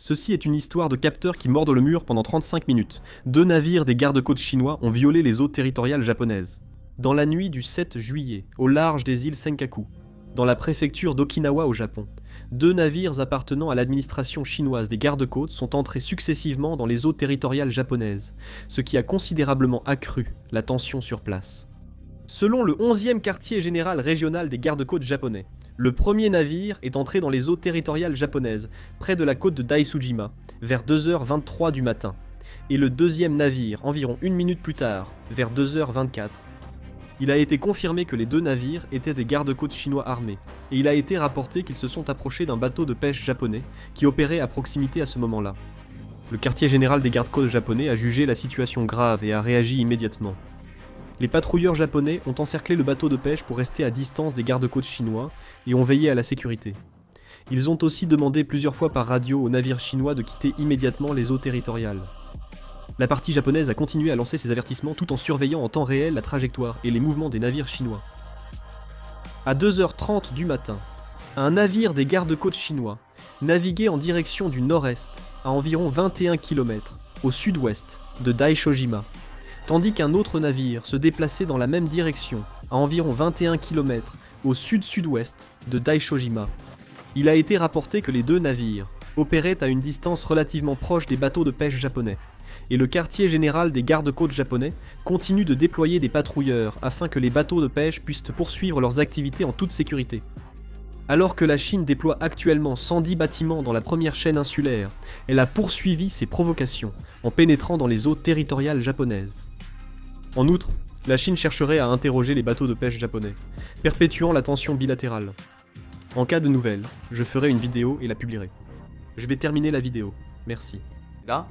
Ceci est une histoire de capteurs qui mordent le mur pendant 35 minutes. 2 navires des gardes-côtes chinois ont violé les eaux territoriales japonaises. Dans la nuit du 7 juillet, au large des îles Senkaku, dans la préfecture d'Okinawa au Japon, 2 navires appartenant à l'administration chinoise des gardes-côtes sont entrés successivement dans les eaux territoriales japonaises, ce qui a considérablement accru la tension sur place. Selon le 11e quartier général régional des gardes-côtes japonais, le premier navire est entré dans les eaux territoriales japonaises, près de la côte de Daisujima, vers 2h23 du matin, et le deuxième navire environ 1 minute plus tard, vers 2h24. Il a été confirmé que les 2 navires étaient des gardes-côtes chinois armés, et il a été rapporté qu'ils se sont approchés d'un bateau de pêche japonais qui opérait à proximité à ce moment-là. Le quartier général des gardes-côtes japonais a jugé la situation grave et a réagi immédiatement. Les patrouilleurs japonais ont encerclé le bateau de pêche pour rester à distance des gardes-côtes chinois et ont veillé à la sécurité. Ils ont aussi demandé plusieurs fois par radio aux navires chinois de quitter immédiatement les eaux territoriales. La partie japonaise a continué à lancer ses avertissements tout en surveillant en temps réel la trajectoire et les mouvements des navires chinois. À 2h30 du matin, un navire des gardes-côtes chinois naviguait en direction du nord-est, à environ 21 km, au sud-ouest de Daishojima, tandis qu'un autre navire se déplaçait dans la même direction, à environ 21 km, au sud-sud-ouest de Daishojima. Il a été rapporté que les 2 navires opéraient à une distance relativement proche des bateaux de pêche japonais, et le quartier général des gardes-côtes japonais continue de déployer des patrouilleurs afin que les bateaux de pêche puissent poursuivre leurs activités en toute sécurité. Alors que la Chine déploie actuellement 110 bâtiments dans la première chaîne insulaire, elle a poursuivi ses provocations en pénétrant dans les eaux territoriales japonaises. En outre, la Chine chercherait à interroger les bateaux de pêche japonais, perpétuant la tension bilatérale. En cas de nouvelles, je ferai une vidéo et la publierai. Je vais terminer la vidéo. Merci. Là